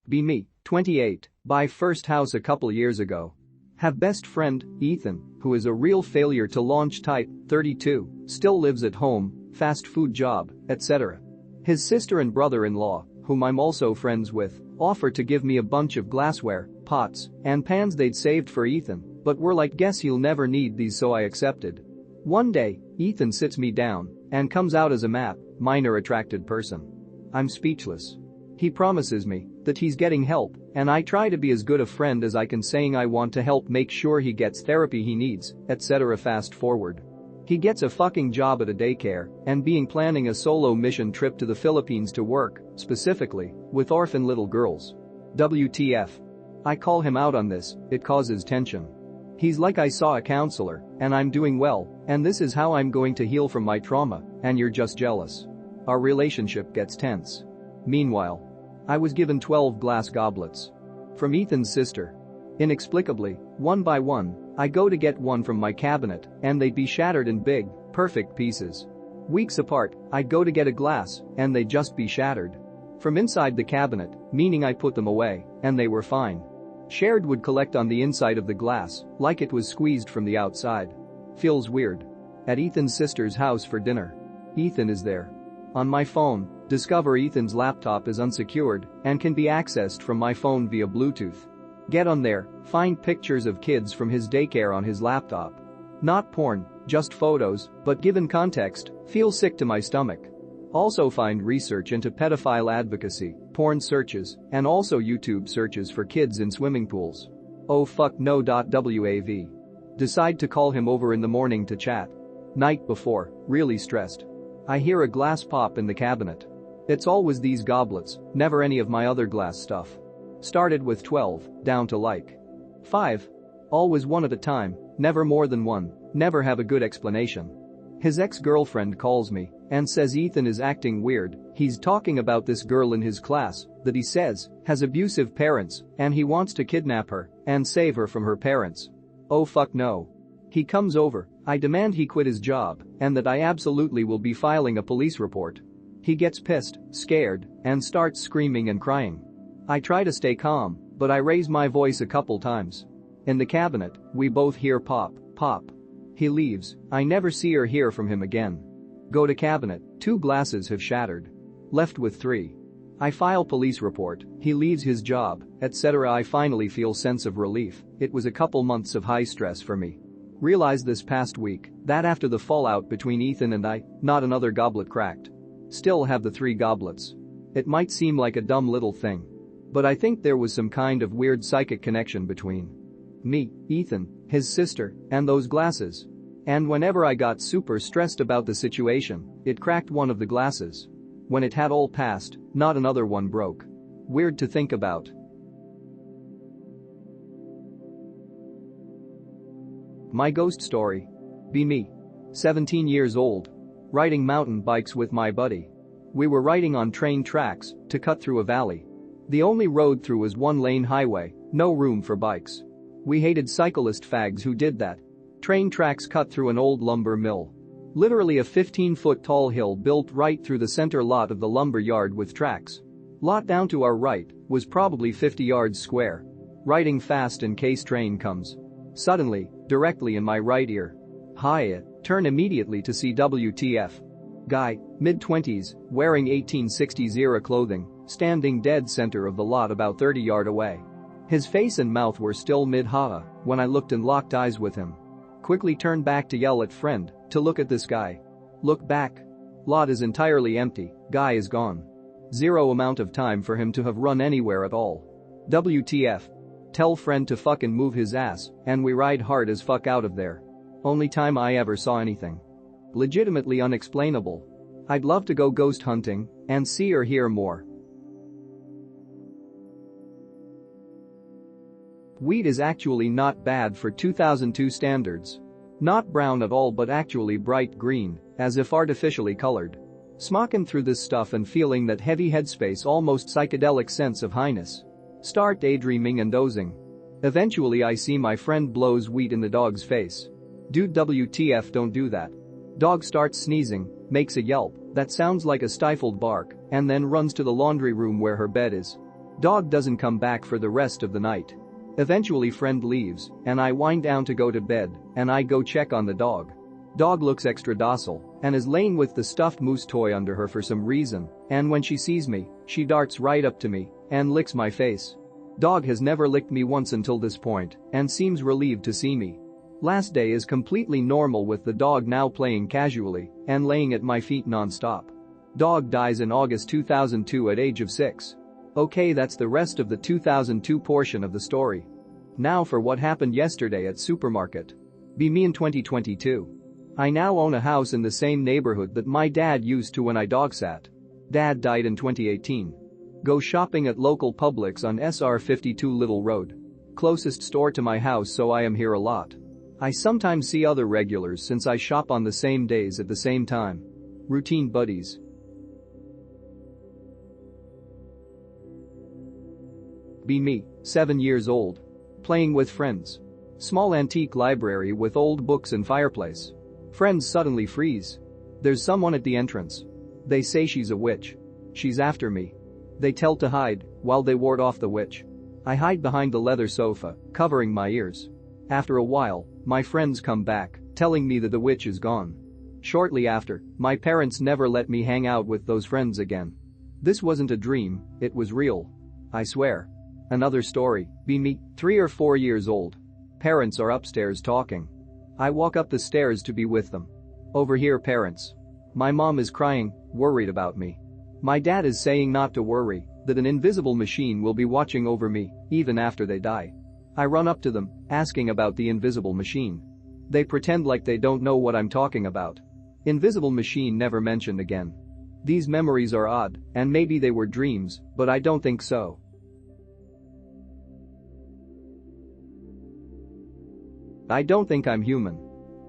Be me, 28, buy first house a couple years ago. Have best friend, Ethan, who is a real failure to launch type, 32, still lives at home, fast food job, etc. His sister and brother-in-law, whom I'm also friends with, offer to give me a bunch of glassware, pots, and pans they'd saved for Ethan, but were like, guess he'll never need these, so I accepted. One day, Ethan sits me down and comes out as a minor attracted person. I'm speechless. He promises me that he's getting help, and I try to be as good a friend as I can, saying I want to help make sure he gets therapy he needs, etc. Fast forward. He gets a fucking job at a daycare and planning a solo mission trip to the Philippines to work, specifically, with orphan little girls. WTF. I call him out on this, it causes tension. He's like, I saw a counselor, and I'm doing well, and this is how I'm going to heal from my trauma, and you're just jealous. Our relationship gets tense. Meanwhile, I was given 12 glass goblets from Ethan's sister. Inexplicably, one by one, I go to get one from my cabinet, and they'd be shattered in big, perfect pieces. Weeks apart, I'd go to get a glass, and they'd just be shattered from inside the cabinet, meaning I put them away, and they were fine. Shared would collect on the inside of the glass, like it was squeezed from the outside. Feels weird. At Ethan's sister's house for dinner. Ethan is there. On my phone, discover Ethan's laptop is unsecured and can be accessed from my phone via Bluetooth. Get on there, find pictures of kids from his daycare on his laptop. Not porn, just photos, but given context, feel sick to my stomach. Also find research into pedophile advocacy, porn searches, and also YouTube searches for kids in swimming pools. Oh fuck no. WAV. Decide to call him over in the morning to chat. Night before, really stressed. I hear a glass pop in the cabinet. It's always these goblets, never any of my other glass stuff. Started with 12, down to like 5. Always one at a time, never more than one, never have a good explanation. His ex-girlfriend calls me and says Ethan is acting weird, he's talking about this girl in his class that he says has abusive parents and he wants to kidnap her and save her from her parents. Oh fuck no. He comes over, I demand he quit his job and that I absolutely will be filing a police report. He gets pissed, scared, and starts screaming and crying. I try to stay calm, but I raise my voice a couple times. In the cabinet, we both hear pop, pop. He leaves, I never see or hear from him again. Go to cabinet, 2 glasses have shattered. Left with 3. I file police report, he leaves his job, etc. I finally feel sense of relief, it was a couple months of high stress for me. Realized this past week that after the fallout between Ethan and I, not another goblet cracked. Still have the 3 goblets. It might seem like a dumb little thing, but I think there was some kind of weird psychic connection between me, Ethan, his sister, and those glasses. And whenever I got super stressed about the situation, it cracked one of the glasses. When it had all passed, not another one broke. Weird to think about. My ghost story. Be me. 17 years old. Riding mountain bikes with my buddy. We were riding on train tracks to cut through a valley. The only road through was 1-lane highway, no room for bikes. We hated cyclist fags who did that. Train tracks cut through an old lumber mill. Literally a 15-foot tall hill built right through the center lot of the lumber yard with tracks. Lot down to our right was probably 50 yards square. Riding fast in case train comes. Suddenly, directly in my right ear. Hi, turn immediately to see WTF. Guy, mid-20s, wearing 1860s era clothing, standing dead center of the lot about 30 yards away. His face and mouth were still mid-ha when I looked and locked eyes with him. Quickly turned back to yell at friend to look at this guy. Look back. Lot is entirely empty, guy is gone. Zero amount of time for him to have run anywhere at all. WTF. Tell friend to fucking move his ass and we ride hard as fuck out of there. Only time I ever saw anything. Legitimately unexplainable. I'd love to go ghost hunting and see or hear more. Weed is actually not bad for 2002 standards. Not brown at all but actually bright green, as if artificially colored. Smoking through this stuff and feeling that heavy headspace almost psychedelic sense of highness. Start daydreaming and dozing. Eventually I see my friend blows weed in the dog's face. Dude WTF don't do that. Dog starts sneezing, makes a yelp that sounds like a stifled bark, and then runs to the laundry room where her bed is. Dog doesn't come back for the rest of the night. Eventually friend leaves, and I wind down to go to bed, and I go check on the dog. Dog looks extra docile and is laying with the stuffed moose toy under her for some reason, and when she sees me, she darts right up to me and licks my face. Dog has never licked me once until this point and seems relieved to see me. Last day is completely normal with the dog now playing casually and laying at my feet non-stop. Dog dies in August 2002 at age of 6. Okay, that's the rest of the 2002 portion of the story. Now for what happened yesterday at supermarket. Be me in 2022. I now own a house in the same neighborhood that my dad used to when I dog sat. Dad died in 2018. Go shopping at local Publix on SR 52 Little Road. Closest store to my house, so I am here a lot. I sometimes see other regulars since I shop on the same days at the same time. Routine buddies. Be me, 7 years old. Playing with friends. Small antique library with old books and fireplace. Friends suddenly freeze. There's someone at the entrance. They say she's a witch. She's after me. They tell to hide while they ward off the witch. I hide behind the leather sofa, covering my ears. After a while, my friends come back, telling me that the witch is gone. Shortly after, my parents never let me hang out with those friends again. This wasn't a dream, it was real. I swear. Another story, be me, 3 or 4 years old. Parents are upstairs talking. I walk up the stairs to be with them. Overhear parents. My mom is crying, worried about me. My dad is saying not to worry, that an invisible machine will be watching over me, even after they die. I run up to them, asking about the invisible machine. They pretend like they don't know what I'm talking about. Invisible machine never mentioned again. These memories are odd, and maybe they were dreams, but I don't think so. I don't think I'm human.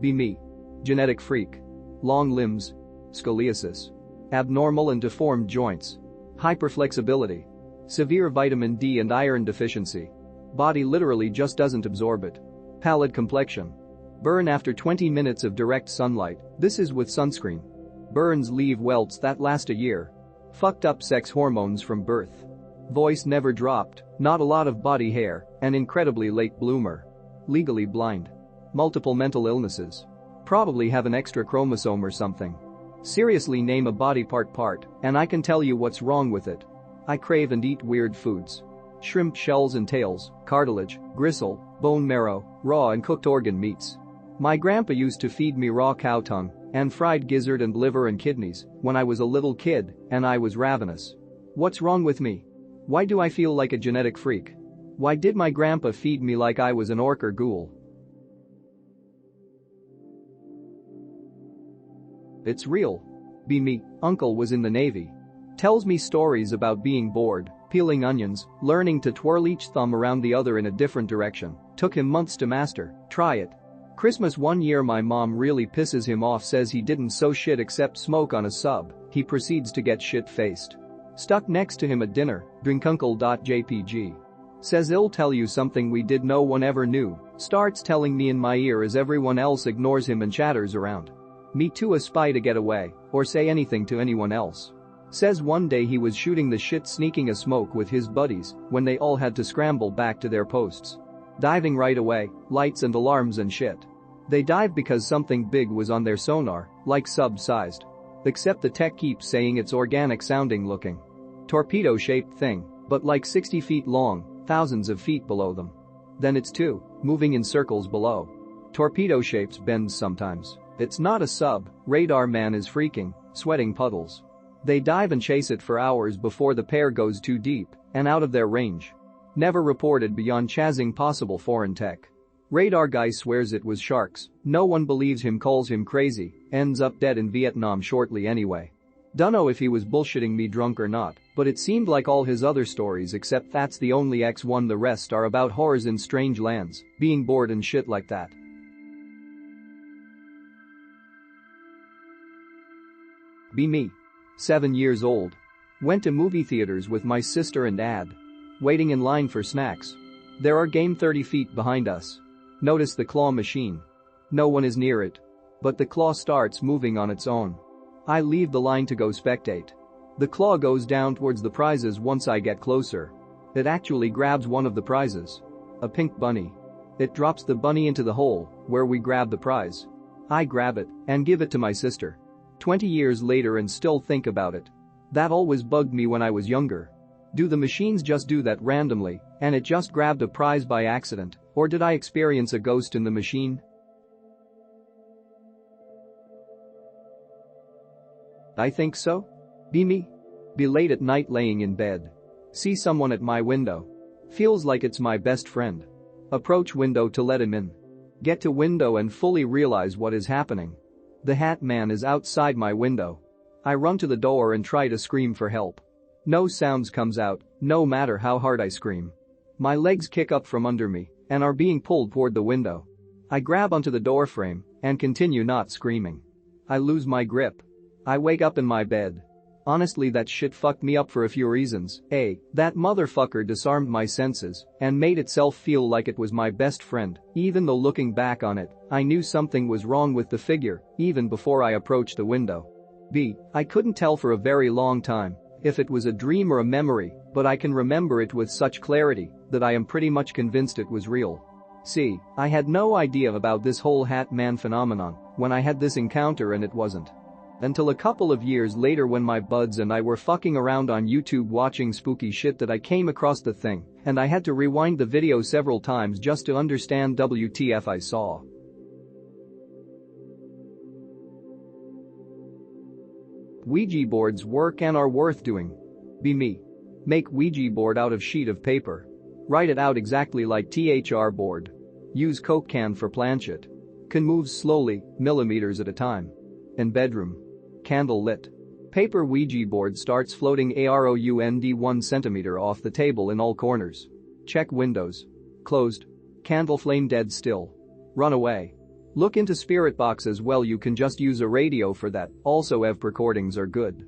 Be me. Genetic freak. Long limbs. Scoliosis. Abnormal and deformed joints. Hyperflexibility. Severe vitamin D and iron deficiency. Body literally just doesn't absorb it. Pallid complexion. Burn after 20 minutes of direct sunlight, this is with sunscreen. Burns leave welts that last a year. Fucked up sex hormones from birth. Voice never dropped, not a lot of body hair, an incredibly late bloomer. Legally blind. Multiple mental illnesses. Probably have an extra chromosome or something. Seriously, name a body part, and I can tell you what's wrong with it. I crave and eat weird foods. Shrimp shells and tails, cartilage, gristle, bone marrow, raw and cooked organ meats. My grandpa used to feed me raw cow tongue and fried gizzard and liver and kidneys when I was a little kid and I was ravenous. What's wrong with me? Why do I feel like a genetic freak? Why did my grandpa feed me like I was an orc or ghoul? It's real. Be me, uncle was in the Navy. Tells me stories about being bored, peeling onions, learning to twirl each thumb around the other in a different direction. Took him months to master. Try it. Christmas one year my mom really pisses him off, says he didn't sew shit except smoke on a sub. He proceeds to get shit-faced. Stuck next to him at dinner, drinkuncle.jpg. Says he'll tell you something we did no one ever knew, starts telling me in my ear as everyone else ignores him and chatters around. Me too, a spy to get away, or say anything to anyone else. Says one day he was shooting the shit sneaking a smoke with his buddies when they all had to scramble back to their posts. Diving right away, lights and alarms and shit. They dive because something big was on their sonar, like sub-sized. Except the tech keeps saying it's organic sounding looking. Torpedo-shaped thing, but like 60 feet long. Thousands of feet below them. Then it's two, moving in circles below. Torpedo shapes bends sometimes. It's not a sub, radar man is freaking, sweating puddles. They dive and chase it for hours before the pair goes too deep and out of their range. Never reported beyond chasing possible foreign tech. Radar guy swears it was sharks, no one believes him, calls him crazy, ends up dead in Vietnam shortly anyway. Dunno if he was bullshitting me drunk or not, but it seemed like all his other stories except that's the only X1, the rest are about horrors in strange lands, being bored and shit like that. Be me. 7 years old. Went to movie theaters with my sister and dad. Waiting in line for snacks. There are game 30 feet behind us. Notice the claw machine. No one is near it. But the claw starts moving on its own. I leave the line to go spectate. The claw goes down towards the prizes once I get closer. It actually grabs one of the prizes. A pink bunny. It drops the bunny into the hole where we grab the prize. I grab it and give it to my sister. 20 years later and still think about it. That always bugged me when I was younger. Do the machines just do that randomly and it just grabbed a prize by accident, or did I experience a ghost in the machine? I think so. Be me. Be late at night laying in bed. See someone at my window. Feels like it's my best friend. Approach window to let him in. Get to window and fully realize what is happening. The Hat Man is outside my window. I run to the door and try to scream for help. No sounds comes out, no matter how hard I scream. My legs kick up from under me and are being pulled toward the window. I grab onto the door frame and continue not screaming. I lose my grip. I wake up in my bed. Honestly, that shit fucked me up for a few reasons. A. That motherfucker disarmed my senses and made itself feel like it was my best friend, even though looking back on it, I knew something was wrong with the figure even before I approached the window. B. I couldn't tell for a very long time if it was a dream or a memory, but I can remember it with such clarity that I am pretty much convinced it was real. C. I had no idea about this whole Hat Man phenomenon when I had this encounter, and it wasn't until a couple of years later when my buds and I were fucking around on YouTube watching spooky shit that I came across the thing, and I had to rewind the video several times just to understand WTF I saw. Ouija boards work and are worth doing. Be me. Make Ouija board out of sheet of paper. Write it out exactly like THR board. Use Coke can for planchette. Can move slowly, millimeters at a time. In bedroom. Candle lit. Paper Ouija board starts floating around 1 centimeter off the table in all corners. Check windows. Closed. Candle flame dead still. Run away. Look into spirit box as well, you can just use a radio for that, also EV recordings are good.